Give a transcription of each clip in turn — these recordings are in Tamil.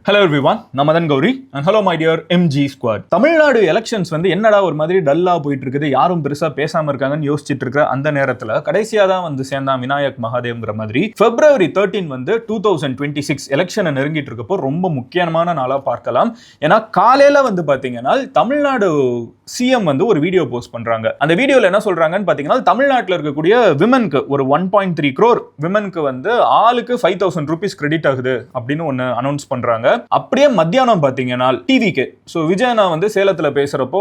Hello everyone, Namadan Gauri and hello my dear MG squad. Tamil Nadu elections என்னடா ஒரு மாதிரி டல்லா போயிட்டு இருக்குது, யாரும் பெருசா பேசாம இருக்காங்கன்னு யோசிச்சுட்டு இருக்கிற அந்த நேரத்துல கடைசியா தான் சேர்ந்தான் விநாயக் மகாதேவ்ங்கிற மாதிரி February 13 2026 எலெக்ஷனை நெருங்கிட்டு இருக்கப்போ ரொம்ப முக்கியமான நாளா பார்க்கலாம். ஏன்னா காலையில பாத்தீங்கன்னா தமிழ்நாடு சிஎம் ஒரு வீடியோ போஸ்ட் பண்றாங்க. அந்த வீடியோல என்ன சொல்றாங்கன்னு பாத்தீங்கன்னா தமிழ்நாட்டில் இருக்கக்கூடிய விமனுக்கு ஒரு 1.3 crore விமனுக்கு ஆளுக்கு 5,000 rupees கிரெடிட் ஆகுது அப்படின்னு ஒன்னு அனௌன்ஸ் பண்றாங்க. அப்படியே மத்தியானம் பாத்தீங்கன்னா டிவிக்கு விஜயனா சேலத்துல பேசுறப்போ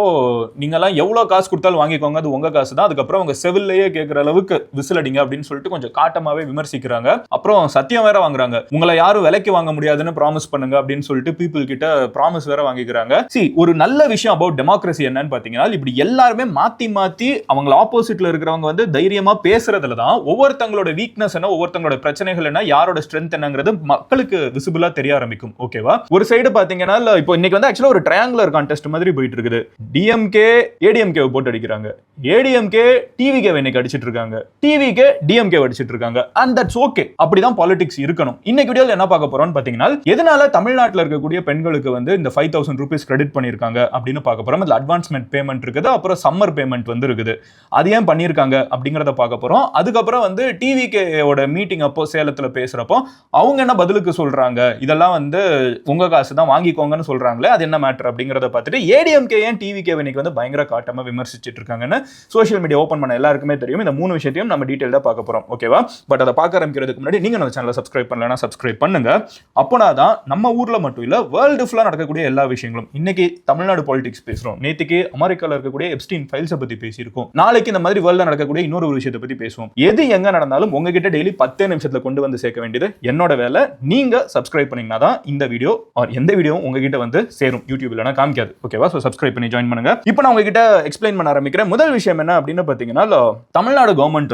நீங்க எல்லாம் எவ்வளவு காசு கொடுத்தாலும் வாங்கிக்கோங்க, அது உங்க காசு தான், அதுக்கப்புறம் அவங்க செவிலையே கேட்கிற அளவுக்கு விசிலடிங்க அப்படின்னு சொல்லிட்டு கொஞ்சம் காட்டமாவே விமர்சிக்கிறாங்க. அப்புறம் சத்தியம் வேற வாங்குறாங்க, உங்களை யாரும் விலைக்கு வாங்க முடியாதுன்னு ப்ராமிஸ் பண்ணுங்க அப்படின்னு சொல்லிட்டு பீப்புள் கிட்ட ப்ராமிஸ் வேற வாங்கிக்கிறாங்க. ஒரு நல்ல விஷயம் அபவுட் டெமோக்ரஸி என்னன்னு பாத்தீங்கன்னா இப்படி எல்லாருமே மாத்தி மாத்தி அவங்க ஆப்போசிட்ல இருக்கிறவங்க தைரியமா பேசுறதுல தான் ஒவ்வொருத்தங்களோட வீக்னஸ் என்ன, ஒவ்வொருத்தங்களோட பிரச்சனைகள் என்ன, யாரோட ஸ்ட்ரென்த் என்னங்கிறது மக்களுக்கு விசிபிளா தெரிய ஆரம்பிக்கும். ஓகேவா? ஒரு சைடு பாத்தீங்கன்னா இப்போ இன்னைக்கு ஆக்சுவலா ஒரு ட்ரையாங்குலர் கான்டெஸ்ட் மாதிரி போயிட்டு இருக்குது. டிஎம்கே ஏடிஎம்கே போட்டு அடிக்கிறாங்க, ஏடிஎம்கே டிவிகே இன்னைக்கு அடிச்சிட்டு இருக்காங்க, டிவிகே டிஎம்கே அடிச்சிட்டு இருக்காங்க. அண்ட் தட்ஸ் ஓகே, அப்படிதான் பாலிடிக்ஸ் இருக்கணும். இன்னைக்கு வீடியோல என்ன பார்க்க போறோம்னு பாத்தீங்கன்னா எதனால தமிழ்நாட்டில் இருக்கக்கூடிய பெண்களுக்கு இந்த 5,000 rupees கிரெடிட் பண்ணிருக்காங்க அப்படின்னு பார்க்க போறோம். அதுல அட்வான்ஸ்மெண்ட் பேமெண்ட் இருக்குது, அப்புறம் சம்மர் பேமெண்ட் இருக்குது. அது ஏன் பண்ணிருக்காங்க அப்படிங்கறத பார்க்க போறோம். அதுக்கப்புறம் டிவிகேயோட மீட்டிங் அப்போ சேலத்துல பேசுறப்போ அவங்க என்ன பதிலுக்கு சொல்றாங்க, இதெல்லாம் உங்க காசு தான் வாங்கிக்கோங்கன்னு சொல்றாங்களே, அது என்ன மேட்டர் அப்படிங்கறத பார்த்துட்டு ஏடிஎம்கே ஏன் டிவிகே இன்னைக்கு பயங்கர காட்டமா விமர்சிச்சிட்டு இருக்காங்கன்னு சோஷியல் மீடியா ஓபன் பண்ண எல்லாருக்குமே தெரியும். இந்த மூணு விஷயத்தையும் நம்ம டீடைலா பார்க்க போறோம். ஓகேவா? பட் அதை பார்க்க ஆரம்பிக்கிறதுக்கு முன்னாடி நீங்க நம்ம சேனலை சப்ஸ்கிரைப் பண்ணலன்னா சப்ஸ்கிரைப் பண்ணுங்க. அப்போனாதான் நம்ம ஊர்ல மட்டும் இல்ல வேர்ல்டு ஃபுல்லா நடக்கக்கூடிய எல்லா விஷயங்களும். இன்னைக்கு தமிழ்நாடு பாலிடிக்ஸ் பேசுறோம், நேற்றுக்கு அமெரிக்கால இருக்கக்கூடிய எப்ஸ்டீன் ஃபைல்ஸை பத்தி பேசியிருக்கோம், நாளைக்கு இந்த மாதிரி வேர்ல்ட்ல நடக்கக்கூடிய இன்னொரு விஷயத்தை பத்தி பேசுவோம். எது எங்க நடந்தாலும் உங்ககிட்ட டெய்லி 10 நிமிஷத்துல கொண்டு சேர்க்க வேண்டியது என்னோட வேலை. நீங்க சப்ஸ்கிரைப் பண்ணீங்கன்னா தான் இந்த வீடியோ எந்த வீடியோ உங்ககிட்ட சேரும், யூடியூப் இல்லனா காமிக்காது. ஓகேவா? சோ சப்ஸ்கிரைப் பண்ணி ஜாயின் பண்ணுங்க. இப்போ நான் உங்ககிட்ட எக்ஸ்பிளைன் பண்ண ஆரம்பிக்கிறேன். முதல் விஷயம் என்ன அப்படின்னு பாத்தீங்கன்னா தமிழ்நாடு கவர்மெண்ட்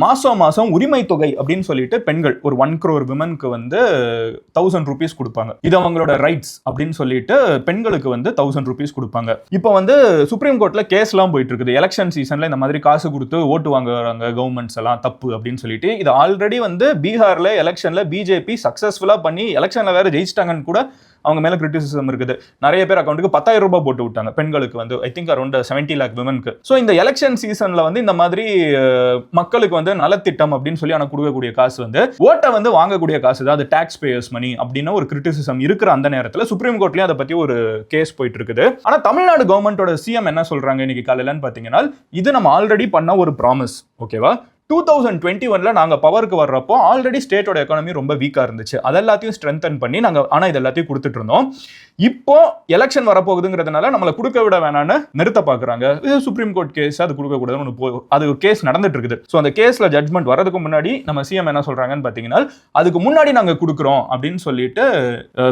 மாசம் உரிமை தொகை அப்படின்னு சொல்லிட்டு பெண்கள் ஒரு 1 crore விமனுக்கு 1,000 rupees கொடுப்பாங்க. இது அவங்களோட ரைட்ஸ் அப்படின்னு சொல்லிட்டு பெண்களுக்கு 1,000 rupees கொடுப்பாங்க. இப்போ சுப்ரீம் கோர்ட்ல கேஸ் எல்லாம் போயிட்டு இருக்குது. எலெக்ஷன் சீசன்ல இந்த மாதிரி காசு கொடுத்து ஓட்டு வாங்குறாங்க கவர்மெண்ட்ஸ் எல்லாம் தப்பு அப்படின்னு சொல்லிட்டு இது ஆல்ரெடி பீகார்ல எலெக்ஷன்ல பிஜேபி சக்சஸ்ஃபுல்லா பண்ணி எலெக்ஷன்ல வேற ஜெயிச்சிட்டாங்கன்னு கூட அவங்க மேல கிரிட்டிசிசம் இருக்குது. நிறைய பேர் அக்கௌண்ட்டுக்கு 10,000 ரூபாய் போட்டு விட்டாங்க பெண்களுக்கு ஐ திங்க் அரௌண்ட் 70 lakh விமனுக்கு. ஸோ இந்த எலெக்ஷன் சீசன்ல இந்த மாதிரி மக்களுக்கு நலத்திட்டம் அப்படின்னு சொல்லி ஆனால் கொடுக்கக்கூடிய காசு ஓட்டை வாங்கக்கூடிய காசு தான், அது டாக்ஸ் பேயர்ஸ் மணி அப்படின்னு ஒரு கிரிட்டிசிசம் இருக்கிற அந்த நேரத்தில் சுப்ரீம் கோர்ட்லயும் அதை பத்தி ஒரு கேஸ் போயிட்டு இருக்குது. ஆனா தமிழ்நாடு கவர்மெண்டோட சிஎம் என்ன சொல்றாங்க இன்னைக்கு காலையிலன்னு பாத்தீங்கன்னா இது நம்ம ஆல்ரெடி பண்ண ஒரு ப்ராமிஸ். ஓகேவா? 2021 நாங்க பவருக்கு வர்றப்போ ஆல்ரெடி ஸ்டேட்டோட எக்கானமி ரொம்ப வீக்கா இருந்துச்சு, அதெல்லாத்தையும் ஸ்ட்ரென்தன் பண்ணி நாங்க ஆனா இது எல்லாத்தையும் கொடுத்துட்டு இருந்தோம். இப்போ எலெக்ஷன் வரப்போகுதுங்கிறதுனால நம்மளை கொடுக்க விட வேணான்னு நிறுத்த பாக்குறாங்க. இது சுப்ரீம் கோர்ட் கேஸ், அது கொடுக்க கூடாதுன்னு அது கேஸ் நடந்துட்டு இருக்குது. ஸோ அந்த கேஸ்ல ஜட்மெண்ட் வரதுக்கு முன்னாடி நம்ம சிஎம் என்ன சொல்றாங்கன்னு பாத்தீங்கன்னா அதுக்கு முன்னாடி நாங்க கொடுக்குறோம் அப்படின்னு சொல்லிட்டு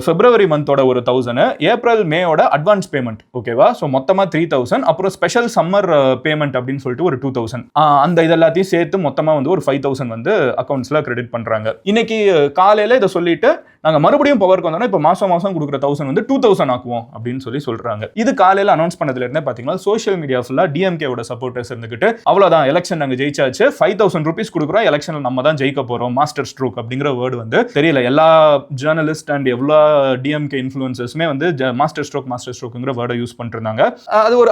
பிப்ரவரி மந்தோட ஒரு 1,000, ஏப்ரல் மேயோட அட்வான்ஸ் பேமெண்ட். ஓகேவா? ஸோ மொத்தமா 3,000, அப்புறம் ஸ்பெஷல் சம்மர் பேமெண்ட் அப்படின்னு சொல்லிட்டு ஒரு 2,000, அந்த இதெல்லாத்தையும் சேர்த்து மொத்தமா ஒரு 5,000 அக்கௌண்ட்ஸ்ல கிரெடிட் பண்றாங்க. இன்னைக்கு காலையில இதை சொல்லிட்டு நாங்க மறுபடியும் பவருக்கு வந்தோம்னா இப்ப மாசம் கொடுக்குற 1,000 2,000 ஆக்குவோம் அப்படின்னு சொல்றாங்க. இது காலையில அனௌன்ஸ் பண்ணதுல இருந்தே பாத்தீங்கன்னா சோஷியல் மீடியா ஃபுல்லா டிஎம்கேவோட சப்போர்ட்டர்ஸ் இருந்துகிட்டு அவ்வளவுதான் எலெக்ஷன் நாங்க ஜெயிச்சாச்சு, 5,000 rupees கொடுக்குறோம், எலெக்ஷன்ல நம்ம தான் ஜெயிக்க போறோம், மாஸ்டர் ஸ்ட்ரோக் அப்படிங்கிற வேர்டு தெரியல. எல்லா ஜேர்னலிஸ்ட் அண்ட் எவ்வளோ டிஎம்கே இன்ஃபுளுசர்ஸுமே மாஸ்டர் ஸ்ட்ரோக்ங்கிற வேர்டை யூஸ் பண்ணிருந்தாங்க.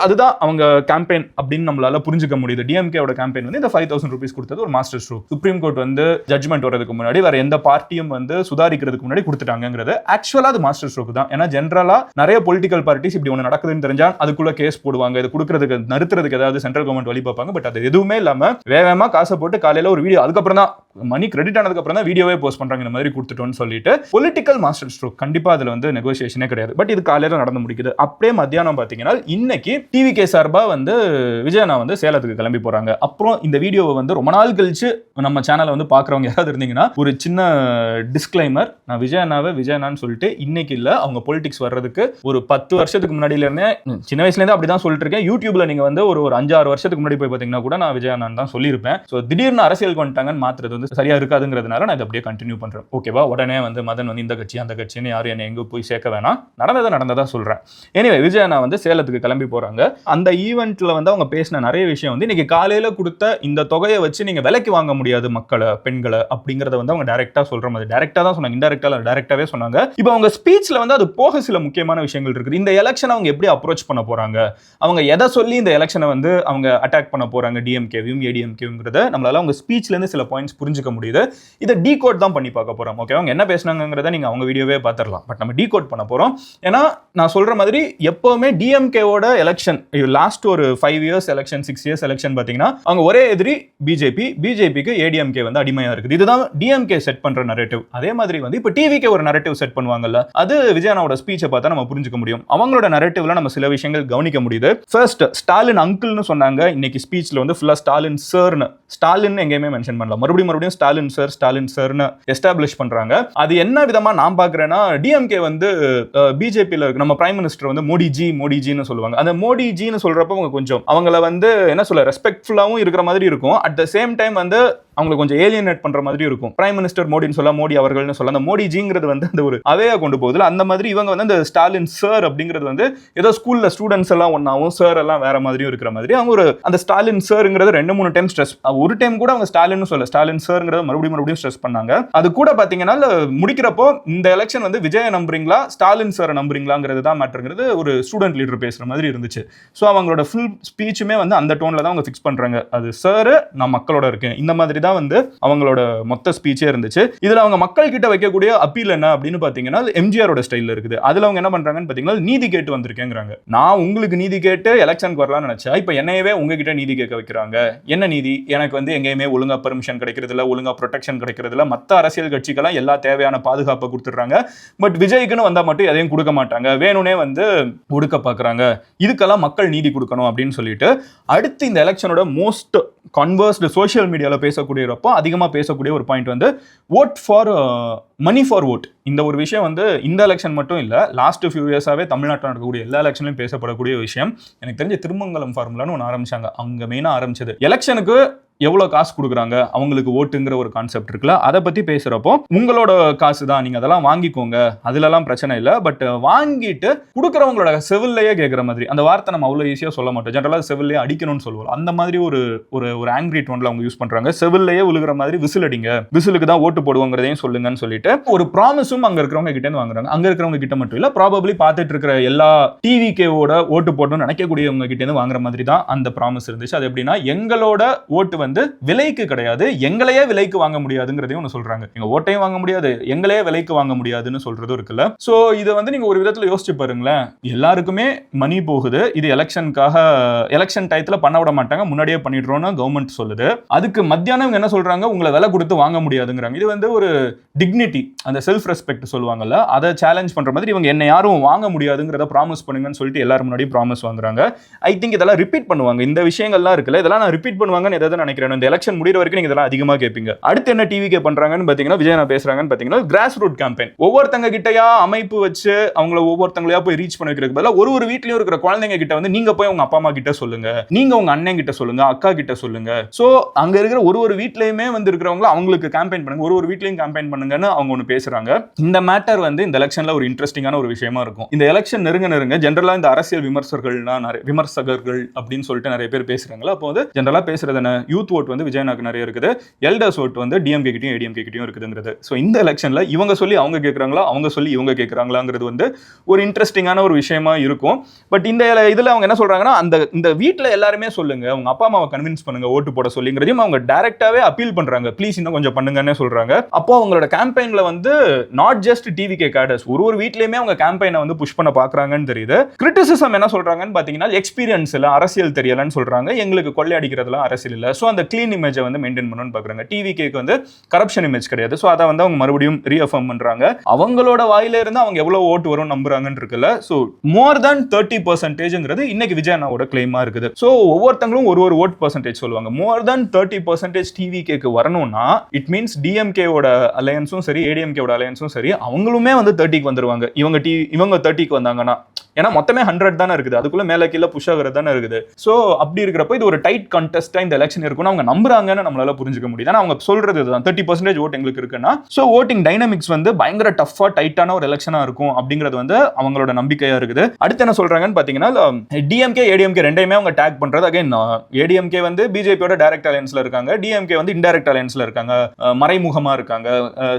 அதுதான் அவங்க கேம்பெயின் அப்படின்னு நம்மளால புரிஞ்சுக்க முடியுது. டிஎம்கேவோட கேம்பெயின் இந்த 5,000 rupees கொடுத்தது ஒரு master stroke. Supreme court judgement வரதுக்கு முன்னாடி வேற எந்த பார்ட்டியும் சுதாரிக்கிறதுக்கு முன்னாடி கொடுத்துட்டாங்கிறது ஆக்சுவலா அது மாஸ்டர் ஸ்ட்ரோக் தான். ஏன்னா ஜெனரலா நிறைய பொலிட்டிக்கல் பார்ட்டிஸ் இப்படி ஒன்று நடக்குதுன்னு தெரிஞ்சா அதுக்குள்ள கேஸ் போடுவாங்க, இது கொடுக்கறதுக்கு நிறுத்துறதுக்கு ஏதாவது சென்ட்ரல் கவர்மெண்ட் வழி பார்ப்பாங்க. பட் அது எதுவுமே இல்லாம வேகமா காசை போட்டு காலையில ஒரு வீடியோ, அதுக்கப்புறம் தான் மணி கிரெடிட் ஆனதுக்கு அப்புறம் தான் வீடியோவே போஸ்ட் பண்றாங்க இந்த மாதிரி கொடுத்துட்டோம்னு சொல்லிட்டு. பொலிட்டிக்கல் மாஸ்டர் ஸ்ட்ரோக் கண்டிப்பா அதுல நெகோசியேஷனே கிடையாது. பட் இது காலையில நடந்து முடிக்குது. அப்படியே மத்தியானம் பாத்தீங்கன்னா இன்னைக்கு டிவிகே சார்பா விஜயனா சேலத்துக்கு கிளம்பி போறாங்க. அப்புறம் இந்த வீடியோவை ரொம்ப நாள் கழிச்சு நம்ம சேனலை பாக்குறவங்க யாராவது இருந்தீங்கன்னா ஒரு சின்ன டிஸ்க்ளைமர், நான் விஜயனான்னு சொல்லிட்டு இன்னைக்கு இல்ல, அவங்க பொலிட்டிக்ஸ் வர்றதுக்கு ஒரு 10 வருஷத்துக்கு முன்னாடியில இருந்தே, சின்ன வயசுல இருந்து அப்படிதான் சொல்லிட்டு இருக்கேன். யூடியூப்ல நீங்க ஒரு 5-6 வருஷத்துக்கு முன்னாடி போய் பாத்தீங்கன்னா கூட நான் விஜயனான்னு தான் சொல்லியிருப்பேன். ஸோ திடீர்னு அரசியல் வந்துட்டாங்கன்னு மாத்துறது சரியா இருக்காதுங்கிறதுனால நான் இதை அப்படியே கண்டினியூ பண்றேன். ஓகேவா? உடனே மதன் இந்த கட்சி அந்த கட்சின்னு யாரும் என்ன எங்க போய் சேர்க்க வேணாம், நடந்ததா சொல்றேன். எனிவே விஜயனா சேலத்துக்கு கிளம்பி போறாங்க. அந்த ஈவெண்ட்ல அவங்க பேசின நிறைய விஷயம் இன்னைக்கு காலையில கொடுத்த இந்த தொகையை வச்சு நீங்க விலைக்கு வாங்க முடியாது மக்களை, பெண்களை அப்படிங்கறத அவங்க டைரக்டா சொல்ற மாதிரி, டைரக்டா தான் சொன்னாங்க, இன்டைரக்டா டைரக்டாவே சொன்னாங்க. இப்போ அவங்க ஸ்பீச்ல வந்து அது போக சில முக்கியமான விஷயங்கள் இருக்குது. இந்த எலெக்ஷன் அவங்க எப்படி அப்ரோச் பண்ண போறாங்க, அவங்க எதை சொல்லி இந்த எலெக்ஷனை வந்து அவங்க அட்டாக் பண்ண போறாங்க டிஎம்கேவையும் ஏடிஎம்கேங்கிறத நம்மளால அவங்க ஸ்பீச்ல இருந்து சில பாயிண்ட்ஸ் புரிஞ்சுக்க முடியுது. இதை டீகோட் தான் பண்ணி பார்க்க போறோம். ஓகே, அவங்க என்ன பேசினாங்கிறத நீங்க அவங்க வீடியோவே பார்த்துடலாம். பட் நம்ம டீகோட் பண்ண போறோம். ஏன்னா நான் சொல்ற மாதிரி எப்பவுமே டிஎம்கேவோட எலெக்ஷன் லாஸ்ட் ஒரு 5 இயர்ஸ் எலெக்ஷன் 6 இயர்ஸ் எலெக்ஷன் பாத்தீங்கன்னா அவங்க ஒரே எதிரி பிஜேபிக்கு ஏடிஎம்கே வந்து அடிமையா இருக்குது. இதுதான் டிஎம்கே செட் பண்ற நரேட்டிவ். அதே மாதிரி வந்து இப்போ டிவிகே ஒரு நரேட்டிவ் செட் பண்ணுவாங்கல்ல, அது விஜயனாவோட ஸ்பீச்சை பார்த்தா நம்ம புரிஞ்சுக்க முடியும். அவங்களோட நரேட்டிவ்ல நம்ம சில விஷயங்கள் கவனிக்க முடியுது. ஃபர்ஸ்ட் ஸ்டாலின் அங்கிள்னு சொன்னாங்க. இன்னைக்கு ஸ்பீச்ல வந்து ஃபுல்லா ஸ்டாலின் சார்னு, ஸ்டாலின் எங்கேயுமே மென்ஷன் பண்ணல. மறுபடியும் ஸ்டாலின் சார்னு எஸ்டாப்ளிஷ் பண்றாங்க. அது என்ன விதமா நான் பாக்குறேன்னா, டிஎம்கே வந்து பிஜேபியில் இருக்கு நம்ம பிரைம் மினிஸ்டர் வந்து மோடிஜின்னு சொல்லுவாங்க. அந்த மோடிஜின்னு சொல்றப்ப அவங்க கொஞ்சம் அவங்கள வந்து என்ன சொல்ல ரெஸ்பெக்ட்ஃபுல்லாவும் இருக்கிற மாதிரி இருக்கும். அட் த சேம் டைம் வந்து அவங்களை கொஞ்சம் ஏலியனேட் பண்ற மாதிரி இருக்கும். பிரைம் மினிஸ்டர் மோடின்னு சொல்ல, மோடி அவர்கள்னு சொல்ல, அந்த மோடிஜிங்கிறது வந்து அந்த ஒரு அவையா கொண்டு போகுதுல, அந்த மாதிரி இவங்க வந்து அந்த ஸ்டாலின் சார் அப்படிங்கிறது வந்து ஏதோ ஸ்கூல்ல ஸ்டூடெண்ட்ஸ் எல்லாம் ஒன்னாவும் சார் எல்லாம் வேற மாதிரியும் இருக்கிற மாதிரி அவங்க ஒரு அந்த ஸ்டாலின் சார்ங்கிறது 2-3 டைம் ஸ்ட்ரெஸ், ஒரு டைம் கூட அவங்க ஸ்டாலின் சொல்ல ஸ்டாலின் சார்ங்கிறத மறுபடியும் ஸ்ட்ரெஸ் பண்ணாங்க. அது கூட பாத்தீங்கன்னா முடிக்கிறப்போ இந்த எலெக்ஷன் வந்து விஜய நம்புறீங்களா ஸ்டாலின் சார் நம்புறீங்களாங்கிறது தான் மேட்டருங்கிறது ஒரு ஸ்டூடெண்ட் லீடர் பேசுற மாதிரி இருந்துச்சு. ஸோ அவங்களோட ஃபுல் ஸ்பீச்சுமே வந்து அந்த டோன்ல தான் அவங்க ஃபிக்ஸ் பண்றாங்க. அது சார் நான் மக்களோட இருக்கேன், இந்த மாதிரி தான் வந்து அவங்களோட மொத்த ஸ்பீச்சே இருந்துச்சு. இதுல அவங்க மக்கள் கிட்ட வைக்கக்கூடிய அப்பீல் என்ன அப்படின்னு பாத்தீங்கன்னா எம்ஜிஆரோட ஸ்டைல்ல இருக்குது. அதுல அவங்க என்ன பண்றாங்கன்னு பாத்தீங்கன்னா நீதி கேட்டு வந்திருக்கேங்கிறாங்க. நான் உங்களுக்கு நீதி கேட்டு எலெக்ஷனுக்கு வரலாம்னு நினைச்சா இப்ப என்னையவே உங்ககிட்ட நீதி கேட்க வைக்கிறாங்க. என்ன நீதி? எனக்கு வந்து எங்கேயுமே ஒழுங்கா பெர்மிஷன் கிடைக்கிறது இல்ல, ஒழுங்கா ப்ரொடெக்ஷன் கிடைக்கிறது இல்ல, மத்த அரசியல் கட்சிக்கெல்லாம் எல்லா தேவையான பாதுகாப்பை கொடுத்துடுறாங்க. பட் விஜய்க்குன்னு வந்தா மட்டும் எதையும் கொடுக்க மாட்டாங்க, வேணும்னே வந்து ஒடுக்க பாக்குறாங்க. இதுக்கெல்லாம் மக்கள் நீதி கொடுக்கணும் அப்படின்னு சொல்லிட்டு அடுத்து இந்த எலெக்ஷனோட மோஸ்ட் கன்வர்ஸ்டு சோஷியல் மீடியால பேசக்கூடியப்போ அதிகமா பேசக்கூடிய ஒரு பாயிண்ட் வந்து vote for money for vote. இந்த ஒரு விஷயம் வந்து இந்த எலெக்ஷன் மட்டும் இல்ல, லாஸ்ட் ஃபியூ இயர்ஸாவே தமிழ்நாட்டில் நடக்கக்கூடிய எல்லா எலெக்ஷன்லையும் பேசப்படக்கூடிய விஷயம். எனக்கு தெரிஞ்ச திருமங்கலம் ஃபார்முலான்னு ஒன்று ஆரம்பிச்சாங்க. அங்க மெயினா ஆரம்பிச்சது எலெக்ஷனுக்கு எவ்வளவு காசு கொடுக்குறாங்க அவங்களுக்கு ஓட்டுங்கிற ஒரு கான்செப்ட் இருக்குல்ல, அதை பத்தி பேசுறப்போ உங்களோட காசு தான், நீங்க அதெல்லாம் வாங்கிக்கோங்க, அதுலலாம் பிரச்சனை இல்லை. பட் வாங்கிட்டு கொடுக்குறவங்களோட செவிலையே கேட்குற மாதிரி அந்த வார்த்தை நம்ம அவ்வளோ ஈஸியாக சொல்ல மாட்டோம். ஜென்ரலாக செவிலையே அடிக்கணும்னு சொல்லுவோம். அந்த மாதிரி ஒரு ஆங்கிரி டோன்ல அவங்க யூஸ் பண்றாங்க. செவிலையே விழுகிற மாதிரி விசில் அடிங்க, விசிலுக்கு தான் ஓட்டு போடுவோங்கிறதையும் சொல்லுங்கன்னு சொல்லிட்டு ஒரு ப்ராமிஸும் அங்க இருக்கிறவங்க கிட்ட இருந்து வாங்குறாங்க. அங்க இருக்கிறவங்க கிட்ட மட்டும் இல்ல, ப்ராபப்லி பார்த்துட்டு இருக்கிற எல்லா டிவிகேவோட ஓட்டு போடணும்னு நினைக்கக்கூடியவங்க கிட்ட இருந்து வாங்குற மாதிரி தான் அந்த ப்ராமிஸ் இருந்துச்சு. அது எப்படின்னா எங்களோட ஓட்டு வந்து விலைக்கு கிடையாது, எங்களையே விலைக்கு வாங்க முடியாதுங்கிறதையும் ஒன்று சொல்றாங்க. எங்க ஓட்டையும் வாங்க முடியாது, எங்களையே விலைக்கு வாங்க முடியாதுன்னு சொல்றதும் இருக்குல்ல. சோ இதை வந்து நீங்க ஒரு விதத்துல யோசிச்சு பாருங்களேன். எல்லாருக்குமே மணி போகுது, இது எலெக்ஷனுக்காக எலெக்ஷன் டயத்துல பண்ண விட மாட்டாங்க, முன்னாடியே பண்ணிடுறோம்னு கவர்மெண்ட் சொல்லுது. அதுக்கு மத்தியானம் என்ன சொல்றாங்க, உங்களை விலை கொடுத்து வாங்க முடியாதுங்கிறாங்க. இது வந்து ஒரு டிக்னிட்டி, அந்த செல்ஃப் ரெஸ்பெக்ட் சொல்லுவாங்கல்ல, அதை சேலஞ்ச் பண்ற மாதிரி இவங்க என்ன யாரும் வாங்க முடியாதுங்கிறத ப்ராமிஸ் பண்ணுங்கன்னு சொல்லிட்டு எல்லாரும் முன்னாடி ப்ராமிஸ் வாங்குறாங்க. ஐ திங்க் இதெல்லாம் ரிப்பீட் பண்ணுவாங்க. இந்த விஷயங்கள்லாம் இருக்குல்ல, இதெல்லாம் நான் ரிப்பீட் பண்ணுவாங்கன்னு எதாவது நினைக்கிறேன். இந்த எலெக்ஷன் முடிகிற வரைக்கும் நீங்க இதெல்லாம் அதிகமா கேட்பீங்க. அடுத்து என்ன டிவிகே பண்றாங்கன்னு பாத்தீங்கன்னா, விஜயனா பேசுறாங்கன்னு பாத்தீங்கன்னா கிராஸ் ரூட் கேம்பெயின். ஒவ்வொருத்தங்க கிட்டயா அமைப்பு வச்சு அவங்கள ஒவ்வொருத்தங்களையா போய் ரீச் பண்ண வைக்கிறதுக்கு பதிலா ஒரு வீட்லயும் இருக்கிற குழந்தைங்க கிட்ட வந்து நீங்க போய் உங்க அப்பா அம்மா கிட்ட சொல்லுங்க, நீங்க உங்க அண்ணன் கிட்ட சொல்லுங்க, அக்கா கிட்ட சொல்லுங்க. சோ அங்க இருக்கிற ஒரு வீட்லயுமே வந்து இருக்கிறவங்க அவங்களுக்கு கேம்பெயின் பண்ணுங்க, ஒரு வீட்லயும் கேம்பெயின் பண்ணுங்கன்னு அவங்க ஒன்னு பேசுறாங்க. இந்த மேட்டர் வந்து இந்த எலெக்ஷன்ல ஒரு இன்ட்ரெஸ்டிங்கான ஒரு விஷயமா இருக்கும். இந்த எலெக்ஷன் நெருங்க ஜென்ரலா இந்த அரசியல் விமர்சகர்கள் அப்படின்னு சொல்லிட்டு நிறைய பேர் பேசுறாங்களா. அப்போ வந்து ஜென்ரலா பேசுறது என்ன, யூத் ஓட் வந்து விஜயனாக்கு நிறைய இருக்குது, எல்டர்ஸ் ஓட் வந்து டிஎம்கே கிட்டயும் ஏடிஎம்கே கிட்டயும் இருக்குதுங்கிறது. ஸோ இந்த எலெக்ஷன்ல இவங்க சொல்லி அவங்க கேட்குறாங்களா, அவங்க சொல்லி இவங்க கேட்குறாங்களாங்கிறது வந்து ஒரு இன்ட்ரெஸ்டிங்கான ஒரு விஷயமா இருக்கும். பட் இந்த இதில் அவங்க என்ன சொல்றாங்கன்னா, இந்த வீட்டில் எல்லாருமே சொல்லுங்க, உங்க அப்பா அம்மாவை கன்வின்ஸ் பண்ணுங்க ஓட்டு போட சொல்லிங்கிறதையும் அவங்க டைரக்டாவே அப்பீல் பண்றாங்க. ப்ளீஸ் இன்னும் கொஞ்சம் பண்ணுங்கன்னு சொல்றாங்க. அப்போ அவங்களோட கேம்பெயின்ல வந்து நாட் ஜஸ்ட் டிவிகே கேடர்ஸ், ஒரு வீட்லயுமே அவங்க கேம்பெயினை வந்து புஷ் பண்ண பாக்குறாங்கன்னு தெரியுது. கிரிட்டிசிசம் என்ன சொல்றாங்கன்னு பாத்தீங்கன்னா, எக்ஸ்பீரியன்ஸ் இல்ல, அரசியல் தெரியலன்னு சொல்றாங்க, எங்களுக்கு கொள்ளை அடிக்கிறதுலாம் அரசியல் இல்ல. ஸோ அந்த கிளீன் இமேஜை வந்து மெயின்டைன் பண்ணணும்னு பார்க்குறாங்க. டிவிகேக்கு வந்து கரப்ஷன் இமேஜ் கிடையாது. ஸோ அதை வந்து அவங்க மறுபடியும் ரீஅஃபர்ம் பண்றாங்க. அவங்களோட வாயில இருந்து அவங்க எவ்வளவு ஓட்டு வரும் நம்புறாங்கன்னு இருக்குல்ல. ஸோ மோர் தென் 30% இன்னைக்கு விஜயனாவோட கிளைமா இருக்குது. ஸோ ஒவ்வொருத்தங்களும் ஒரு ஓட் பர்சன்டேஜ் சொல்லுவாங்க. மோர் தென் 30% டிவிகேக்கு வரணும்னா இட் மீன்ஸ் டிஎம்கேவோட அலையன்ஸும் சரி, ஏடிஎம்கேவோட அலையன்ஸும் சரி, அவங்களுமே வந்து 30க்கு வந்துருவாங்க. இவங்க 30க்கு வந்தாங்கன்னா, ஏன்னா மொத்தமே 100 தானே இருக்குது, அதுக்குள்ள மேல கீழே புஷ் ஆகிறது தானே இருக்குது. ஸோ அப்படி இருக்கிறப்ப இது ஒரு டைட் கண்டெஸ்டா இந்த எலெக்ஷன் இருக்கும்னு ஆனா அவங்க நம்புறாங்கன்னு நம்மளால புரிஞ்சுக்க முடியுது. ஆனா அவங்க சொல்றது இதுதான் 30% ஓட் எங்களுக்கு இருக்குன்னா சோ ஓட்டிங் டைனமிக்ஸ் வந்து பயங்கர டஃபா டைட்டான ஒரு எலெக்ஷனா இருக்கும் அப்படிங்கிறது வந்து அவங்களோட நம்பிக்கையா இருக்குது. அடுத்து என்ன சொல்றாங்கன்னு பாத்தீங்கன்னா டிஎம்கே ஏடிஎம்கே ரெண்டையுமே அவங்க டேக் பண்றது அகைன் ஏடிஎம்கே வந்து பிஜேபியோட டைரக்ட் அலையன்ஸ்ல இருக்காங்க, டிஎம்கே வந்து இன்டைரக்ட் அலையன்ஸ்ல இருக்காங்க, மறைமுகமா இருக்காங்க,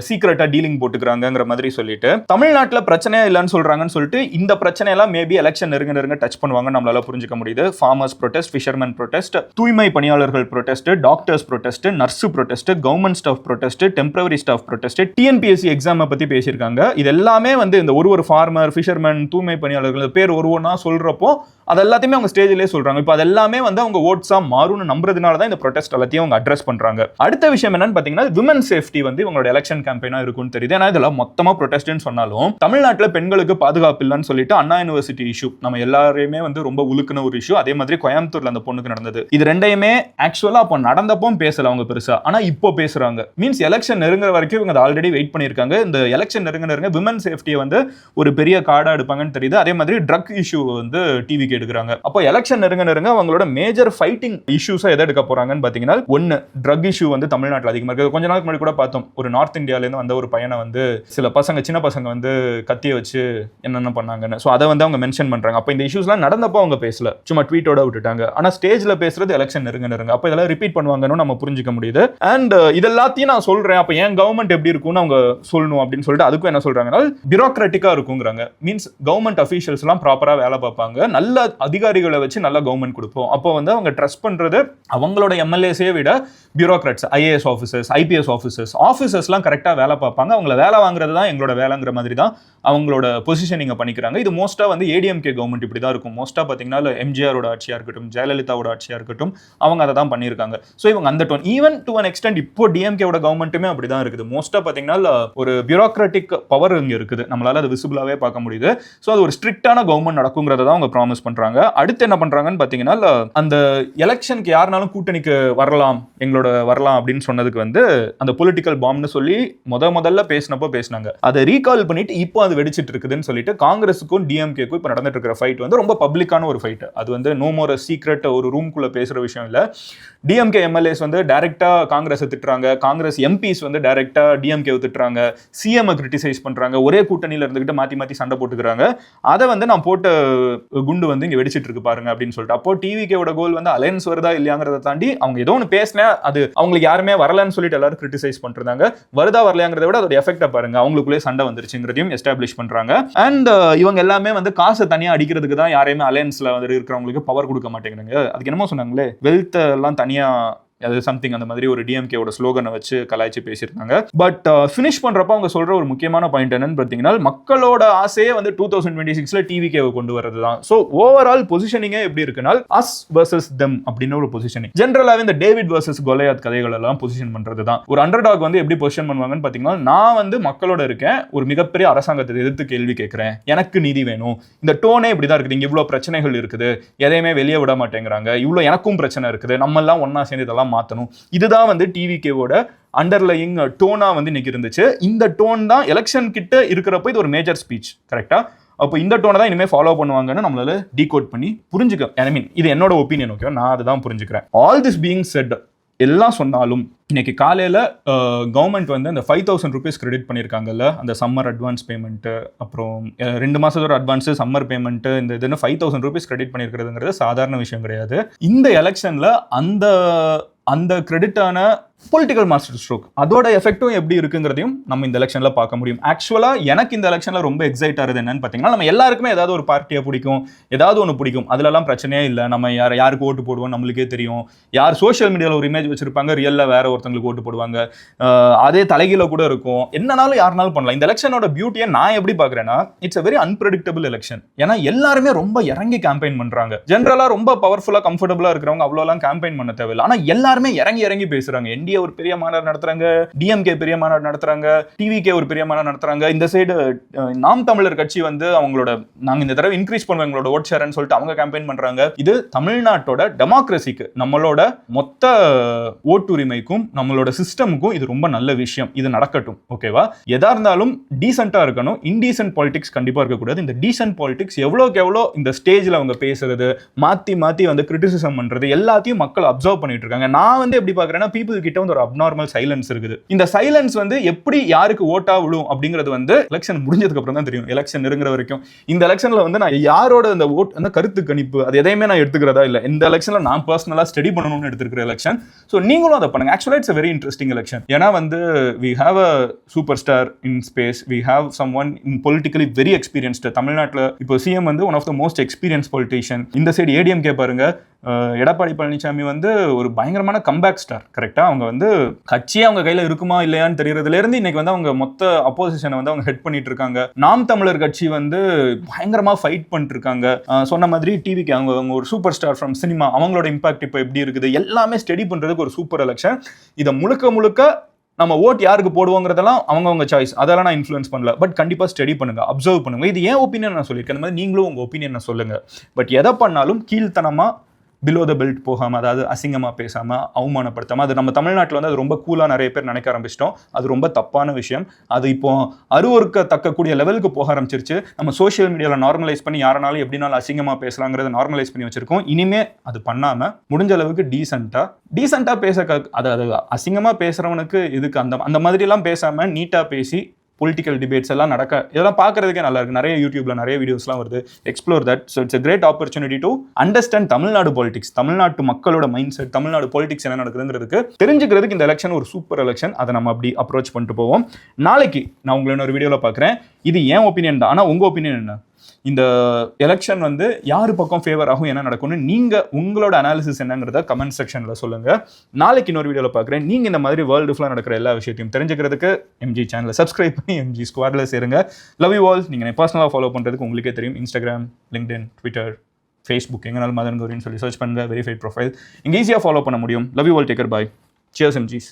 சீக்ரெட்டா டீலிங் போட்டுக்கிறாங்கங்கிற மாதிரி சொல்லிட்டு தமிழ்நாட்டுல பிரச்சனையே இல்லைன்னு சொல்றாங்கன்னு சொல்லிட்டு இந்த பிரச்சனை எல்லாம் மேபி எலெக்ஷன் நெருங்க டச் பண்ணுவாங்க நம்மளால புரிஞ்சுக்க முடியுது. ஃபார்மர்ஸ் ப்ரொடெஸ்ட், ஃபிஷர்மேன் ப்ரொடெஸ்ட், தூய்மை பணியாளர்கள் protest, doctors protest, nurse protest, government staff protest, temporary staff protest, TNPSC எக்ஸாமை பத்தி பேசியிருக்காங்க. இது எல்லாமே வந்து இந்த ஒரு ஃபார்மர், ஃபிஷர்மேன், தூய்மை பணியாளர்கள் பேர் ஒவ்வொன்றா சொல்றப்போ அது எல்லாத்தையுமே அவங்க ஸ்டேஜ்லேயே சொல்றாங்க. இப்போ அது எல்லாமே வந்து அவங்க ஓட்ஸா மாறும்னு நம்புறதுனால தான் இந்த ப்ரொடெஸ்ட் எல்லாத்தையும் அவங்க அட்ரஸ் பண்றாங்க. அடுத்த விஷயம் என்னன்னு பாத்தீங்கன்னா விமன் சேஃப்டி வந்து இவங்களோட எலெக்ஷன் கேம்பெயினா இருக்கும்னு தெரியுது. ஏன்னா இதெல்லாம் மொத்தமா ப்ரொடெஸ்ட்னு சொன்னாலும் தமிழ்நாட்டில் பெண்களுக்கு பாதுகாப்பு இல்லைன்னு சொல்லிட்டு அண்ணா யூனிவர்சிட்டி இஷ்யூ நம்ம எல்லாரையுமே வந்து ரொம்ப உலுக்குன ஒரு இஷ்யூ. அதே மாதிரி கோயம்புத்தூர்ல அந்த பொண்ணுக்கு நடந்தது. இது ரெண்டையுமே ஆக்சுவலா அப்போ நடந்தப்போ பேசல அவங்க பெருசா, ஆனா இப்போ பேசுறாங்க. மீன்ஸ் எலெக்ஷன் நெருங்குற வரைக்கும் இவங்க ஆல்ரெடி வெயிட் பண்ணிருக்காங்க. இந்த எலெக்ஷன் நெருங்க விமன் சேஃப்டியை வந்து ஒரு பெரிய கார்டா எடுப்பாங்கன்னு தெரியுது. அதே மாதிரி ட்ரக் இஷ்யூ வந்து டிவிக்கு எடுக்கிறாங்க. அப்போ எலெக்ஷன் நெருங்க அவங்களோட மேஜர் ஃபைட்டிங் இஷ்யூஸா எதை எடுக்க போறாங்கன்னு பாத்தீங்கன்னா ஒன்னு ட்ரக் இஷ்யூ வந்து தமிழ்நாட்டில் அதிகமா இருக்கு. கொஞ்ச நாளுக்கு முன்னாடி கூட பார்த்தோம், ஒரு நார்த் இந்தியால இருந்து வந்த ஒரு பையனை வந்து சில பசங்க, சின்ன பசங்க வந்து கத்திய வச்சு என்னென்ன பண்ணாங்கன்னு. ஸோ அதை வந்து அவங்க மென்ஷன் பண்றாங்க. அப்போ இந்த இஷ்யூஸ்லாம் நடந்தப்போ அவங்க பேசல, சும்மா ட்வீட்டோட விட்டுட்டாங்க. ஆனா ஸ்டேஜ்ல பேசுறது எலெக்ஷன் நெருங்க அப்போ இதெல்லாம் ரிப்பீட் பண்ணுவாங்கன்னு நம்ம புரிஞ்சுக்க முடியுது. அண்ட் இதெல்லாத்தையும் நான் சொல்றேன், அப்போ ஏன் கவர்மெண்ட் எப்படி இருக்கும்னு அவங்க சொல்லணும் அப்படின்னு சொல்லிட்டு அதுக்கும் என்ன சொல்றாங்கன்னா பியூரோக்ராட்டிக்கா இருக்குங்கிறாங்க. மீன்ஸ் கவர்மெண்ட் அஃபீஷியல்ஸ் எல்லாம் ப்ராப்பரா வேலை பார்ப்பாங்க, நல்ல அதிகாரிகளை வச்சு நல்ல கவர்மெண்ட் கொடுப்போம். அப்போ வந்து அவங்க ட்ரஸ்ட் பண்றது அவங்களோட எம்எல்ஏஸே விட பியூரோக்ராட்ஸ், ஐஏஎஸ் ஆஃபீஸர்ஸ், ஐபிஎஸ் ஆஃபீஸர்ஸ்லாம் கரெக்டாக வேலை பார்ப்பாங்க. அவங்கள வேலை வாங்குறது தான் எங்களோட வேலைங்கிற மாதிரி தான் அவங்களோட பொசிஷனிங்கை பண்ணிக்கிறாங்க. இது மோஸ்டா வந்து ஏடிஎம்கே கவர்மெண்ட் இப்படி தான் இருக்கும். மோஸ்டா பார்த்தீங்கன்னா எம்ஜிஆரோட ஆட்சியா இருக்கட்டும், ஜெயலலிதாவோட ஆட்சியா இருக்கட்டும், அவங்க அதை தான் பண்ணியிருக்காங்க. ஸோ இவங்க அந்த done even to an extent இப்போ டிஎம்கேவோட கவர்மெண்ட்டுமே அப்படி தான் இருக்குது. மோஸ்டா பார்த்தீங்கன்னா ஒரு பியூரோக்ராட்டிக் பவர் இங்கே இருக்குது, நம்மளால அது விசிபிளாவே பார்க்க முடியுது. ஸோ அது ஒரு ஸ்ட்ரிக்டான கவர்மெண்ட் நடக்குங்கிறத தான் அவங்க ப்ராமிஸ் பண்றாங்க. அடுத்து என்ன பண்றாங்கன்னு பாத்தீங்கன்னா அந்த எலெக்ஷனுக்கு யாருனாலும் கூட்டணிக்கு வரலாம் அப்படின்னு சொன்னதுக்கு வந்து அந்த பொலிட்டிக்கல் பாம்னு சொல்லி முதல்ல பேசினாங்க. அதை ரீகால் பண்ணிட்டு இப்போ அது வெடிச்சிட்டு இருக்குதுன்னு சொல்லிட்டு காங்கிரஸுக்கும் டிஎம்கேக்கும் இப்போ நடந்துட்டு இருக்கிற ஃபைட் வந்து ரொம்ப பப்ளிக்கான ஒரு ஃபைட். அது வந்து நோ மோர் சீக்ரெட் ஒரு ரூம்குள்ள பேசுற விஷயம் இல்ல. டிஎம்கே எம்எல்ஏஸ் வந்து டைரக்டா காங்கிரஸை திட்டுறாங்க, காங்கிரஸ் எம்பிஸ் வந்து டைரக்டா டிஎம்கே திட்டுறாங்க, சிஎம் கிரிட்டிசைஸ் பண்றாங்க, ஒரே கூட்டணியில இருந்துகிட்டு மாத்தி சண்டை போட்டுக்கிறாங்க. அதை வந்து நான் போட்ட குண்டு வந்து இங்க வெடிச்சிட்டு இருக்கு பாருங்க அப்படின்னு சொல்லிட்டு. அப்போ டிவிகேவோட கோல் வந்து அலையன்ஸ் வருதா இல்லையாங்கிறத தாண்டி அவங்க ஏதோ ஒன்று பேசினா அது அவங்களுக்கு யாருமே வரலன்னு சொல்லிட்டு எல்லாரும் கிரிட்டிசைஸ் பண்றாங்க. வருதா வரலையாங்கிறத விட அதோட எஃபெக்டை பாருங்க, அவங்களுக்குள்ளே சண்டை வந்துருச்சுங்கிறதையும் எஸ்டாப்ளிஷ் பண்றாங்க. அண்ட் இவங்க எல்லாமே வந்து காசை தனியா அடிக்கிறதுக்கு தான் யாரையுமே அலையன்ஸ்ல வந்து இருக்கிறவங்களுக்கு பவர் கொடுக்க மாட்டேங்கிறாங்க. அதுக்கு என்னமோ சொன்னாங்களே, வெல்த் எல்லாம் தனியா அது சம்திங் அந்த மாதிரி ஒரு டிஎம்கேவோட ஸ்லோகனை வச்சு கலாய்ச்சி பேசியிருக்காங்க. பட் ஃபினிஷ் பண்றப்ப அவங்க சொல்ற ஒரு முக்கியமான பாயிண்ட் என்னன்னு பார்த்தீங்கன்னா மக்களோட ஆசையே வந்து 2026 டிவிகேவை கொண்டு வரது தான். ஸோ ஓவரால் பொசிஷனிங்கே எப்படி இருக்குன்னா அஸ் வர்சஸ் தெம் அப்படின்னு ஒரு பொசிஷனிங். ஜென்ரலாகவே இந்த டேவிட் வர்சஸ் கோலியாத் கதைகள் எல்லாம் பொசிஷன் பண்றது தான். ஒரு அண்டர்டாக் வந்து எப்படி பொசிஷன் பண்ணுவாங்கன்னு பார்த்தீங்கன்னா, நான் வந்து மக்களோட இருக்கேன், ஒரு மிகப்பெரிய அரசாங்கத்தை எதிர்த்து கேள்வி கேட்கிறேன், எனக்கு நீதி வேணும். இந்த டோனே இப்படிதான் இருக்குது. இங்க இவ்வளவு பிரச்சனைகள் இருக்குது, எதையுமே வெளியே விட மாட்டேங்கிறாங்க, இவ்வளவு எனக்கும் பிரச்சனை இருக்குது, நம்ம எல்லாம் ஒன்னா சேர்ந்து இதெல்லாம் மாத்தணும். இதுதான் வந்து டிவிகேவோட அண்டர்லையிங் டோனா வந்து இன்னைக்கு இருந்துச்சு. இந்த டோன் தான் எலெக்ஷன் கிட்ட இருக்கிறப்ப இது ஒரு மேஜர் ஸ்பீச். கரெக்டா? அப்போ இந்த டோனை தான் இனிமேல் ஃபாலோ பண்ணுவாங்கன்னு நம்மளால டீகோட் பண்ணி புரிஞ்சுக்க. ஐ மீன் இது என்னோட ஒப்பீனியன். ஓகே, நான் அதுதான் புரிஞ்சுக்கிறேன். ஆல் திஸ் பீயிங் செட் எல்லாம் சொன்னாலும் இன்னைக்கு காலையில் கவர்மெண்ட் வந்து அந்த 5,000 rupees கிரெடிட் பண்ணியிருக்காங்கல்ல, அந்த சம்மர் அட்வான்ஸ் பேமெண்ட்டு, அப்புறம் 2 மாதத்தோட அட்வான்ஸு, சம்மர் பேமெண்ட்டு, இந்த இதுன்னு 5,000 rupees கிரெடிட் பண்ணியிருக்கிறதுங்கிறது சாதாரண விஷயம் கிடையாது. இந்த எலெக்ஷனில் அந்த கிரெடிட்டான பொலிட்டிக்கல் மாஸ்டர் ஸ்ட்ரோக் அதோட எஃபெக்டும் எப்படி இருக்குங்கிறதையும் நம்ம இந்த எலெக்ஷன்ல பார்க்க முடியும். ஆக்சுவலா எனக்கு இந்த எலெக்ஷன்ல ரொம்ப எக்ஸைட் ஆகுது என்னன்னு பார்த்தீங்கன்னா, நம்ம எல்லாருக்குமே ஏதாவது ஒரு பார்ட்டியை பிடிக்கும், ஏதாவது ஒன்று பிடிக்கும், அதுலலாம் பிரச்சனையே இல்லை. நம்ம யாருக்கு ஓட்டு போடுவோம் நம்மளுக்கே தெரியும். யார் சோஷியல் மீடியாவில் ஒரு இமேஜ் வச்சிருப்பாங்க, ரியல்ல வேற ஒருத்தங்களுக்கு ஓட்டு போடுவாங்க, அதே தலைகீழ கூட இருக்கும். என்னனாலும் யாருனாலும் பண்ணலாம். இந்த எலெக்ஷனோட பியூட்டியை நான் எப்படி பார்க்குறேன்னா, it's a very unpredictable election. ஏன்னா எல்லாருமே ரொம்ப இறங்கி கேம்பெயின் பண்றாங்க. ஜென்ரலா ரொம்ப பவர்ஃபுல்லா கம்ஃபர்டபுளா இருக்கிறவங்க அவ்வளோலாம் கேம்பெயின் பண்ண தேவையில்லை. ஆனா எல்லாருமே இறங்கி பேசுறாங்க. என்டிஏ ஒரு பெரிய மாநாடு நடத்துறாங்க, டிஎம்கே பெரிய மாநாடு நடத்துறாங்க, டிவிகே ஒரு பெரிய மாநாடு நடத்துறாங்க. இந்த சைடு நாம் தமிழர் கட்சி வந்து அவங்களோட நாங்க இந்த தடவை இன்க்ரீஸ் பண்ணுவோம் எங்களோட ஓட் ஷேர்னு சொல்லிட்டு அவங்க கேம்பெயின் பண்றாங்க. இது தமிழ்நாட்டோட டெமோக்ரஸிக்கு, நம்மளோட மொத்த ஓட்டுரிமைக்கும் நம்மளோட சிஸ்டமுக்கும் இது ரொம்ப நல்ல விஷயம். இது நடக்கட்டும், ஓகேவா? எதா இருந்தாலும் டீசென்ட்டா இருக்கணும். இன்டீசென்ட் பாலிடிக்ஸ் கண்டிப்பா இருக்கக்கூடாது. இந்த டீசென்ட் பாலிடிக்ஸ் எவ்வளோக்கு எவ்வளோ இந்த ஸ்டேஜ்ல அவங்க பேசுறது, மாத்தி மாத்தி வந்து கிரிட்டிசிசம் பண்றது எல்லாத்தையும் மக்கள் அப்சர்வ் பண்ணிட்டு இருக்காங்க. நான் வந்து எப்படி பாக்குறேன்னா, பீப்புள் கிட்ட வந்து ஒரு அப்நார்மல் சைலன்ஸ் இருக்குது. இந்த சைலன்ஸ் வந்து எப்படி யாருக்கு ஓட்டா விழும் அப்படிங்கிறது வந்து எலெக்ஷன் முடிஞ்சதுக்கு அப்புறம் தான் தெரியும். எலெக்ஷன் நெருங்குற வரைக்கும் இந்த எலெக்ஷன்ல வந்து நான் யாரோட அந்த ஓட் அந்த கருத்து கணிப்பு அது எதையுமே நான் எடுத்துக்கிறதா இல்லை. இந்த எலெக்ஷன்ல நான் பர்சனலா ஸ்டடி பண்ணணும்னு எடுத்துக்கிற எலெக்ஷன். ஸோ நீங்களும் அதை பண்ணுங்க. ஆக்சுவலா it's a very interesting election. ஏன்னா வந்து we have a superstar in space, we have someone in politically very experienced. தமிழ்நாட்டில் இப்போ சிஎம் வந்து one of the most experience politician. இந்த சைடு ஏடிஎம்கே பாருங்க, எடப்பாடி பழனிசாமி வந்து ஒரு பயங்கரமான கம்பேக் ஸ்டார். கரெக்டா? அவங்க வந்து கட்சியே அவங்க கையில இருக்குமா இல்லையான்னு தெரியறதுல இருந்து இன்னைக்கு வந்து அவங்க மொத்த அப்போசிஷனை வந்து அவங்க ஹெட் பண்ணிட்டு இருக்காங்க. நாம் தமிழர் கட்சி வந்து பயங்கரமா ஃபைட் பண்ணிட்டு இருக்காங்க. சொன்ன மாதிரி டிவிக்கு அவங்க ஒரு சூப்பர் ஸ்டார் ஃப்ரம் சினிமா, அவங்களோட இம்பாக்ட் இப்போ எப்படி இருக்குது எல்லாமே ஸ்டடி பண்றதுக்கு ஒரு சூப்பர் எலெக்ஷன். இதை முழுக்க முழுக்க நம்ம ஓட் யாருக்கு போடுவோங்கிறதெல்லாம் அவங்கவுங்க சாய்ஸ், அதெல்லாம் நான் இன்ஃப்ளூயன்ஸ் பண்ணல. பட் கண்டிப்பா ஸ்டடி பண்ணுங்க, அப்சர்வ் பண்ணுங்க. இது ஏன் ஒப்பீனியன் நான் சொல்லியிருக்கேன், அந்த மாதிரி நீங்களும் உங்க ஒப்பீனியன் சொல்லுங்க. பட் எதை பண்ணாலும் கீழ்த்தனமா பிலோ த பெல்ட் போகாமல், அதாவது அசிங்கமாக பேசாமல், அவமானப்படுத்தாமல், அது நம்ம தமிழ்நாட்டில் வந்து அது ரொம்ப கூலாக நிறைய பேர் நினைக்க ஆரம்பிச்சிட்டோம். அது ரொம்ப தப்பான விஷயம். அது இப்போ அருவருக்க தக்கக்கூடிய லெவலுக்கு போக ஆரம்பிச்சிருச்சு. நம்ம சோஷியல் மீடியாவில் நார்மலைஸ் பண்ணி யாரனாலும் எப்படினாலும் அசிங்கமாக பேசலாங்கிறத நார்மலைஸ் பண்ணி வச்சிருக்கோம். இனிமே அது பண்ணாமல் முடிஞ்ச அளவுக்கு டீசெண்டாக பேச அது அசிங்கமாக பேசுகிறவனுக்கு இதுக்கு அந்த மாதிரிலாம் பேசாமல் நீட்டாக பேசி பொலிட்டிக்கல் டிபேட்ஸ் எல்லாம் நடக்க இதெல்லாம் பார்க்கறதுக்கே நல்லா இருக்கு. நிறைய யூடியூப்ல நிறைய வீடியோஸ்லாம் வருது. Explore that. So it's a great opportunity to understand Tamil Nadu politics, தமிழ்நாட்டு மக்களோட மைண்ட் செட், தமிழ்நாடு பாலிடிக்ஸ் என்ன நடக்குதுங்கிறதுக்கு தெரிஞ்சுக்கிறதுக்கு இந்த எலெக்ஷன் ஒரு சூப்பர் எலெக்ஷன். அதை நம்ம அப்படி அப்ரோச் பண்ணிட்டு போவோம். நாளைக்கு நான் உங்களை இன்னொரு வீடியோவில் பார்க்குறேன். இது ஏன் ஒப்பீனியன் தான், ஆனால் உங்கள் ஒப்பீனியன் என்ன? இந்த எலெக்ஷன் வந்து யாரு பக்கம் ஃபேவர் ஆகும், என்ன நடக்கும்னு நீங்க உங்களோட அனாலிசிஸ் என்னங்கிறத கமெண்ட் செக்ஷன்ல சொல்லுங்க. நாளைக்கு இன்னொரு வீடியோவில் பார்க்குறேன். நீங்க இந்த மாதிரி வேர்ல்டு ஃபுல்லாக நடக்கிற எல்லா விஷயத்தையும் தெரிஞ்சுக்கிறதுக்கு எம்ஜி சேனலை சப்ஸ்கிரைப் பண்ணி எம்ஜி ஸ்குவாட்ல சேருங்க. Love you all. நீங்க பர்சனலாக ஃபாலோ பண்றதுக்கு உங்களுக்கே தெரியும். இன்ஸ்டாகிராம், லிங்க்டின், ட்விட்டர், ஃபேஸ்புக், எங்கனாலும் மதன் கௌரின்னு சொல்லி சர்ச் பண்ணுங்க. வெரிஃபைட் ப்ரொஃபைல் இங்கே ஈஸியாக ஃபாலோ பண்ண முடியும். Love you all. Take care. Bye. Cheers எம்ஜிஸ்.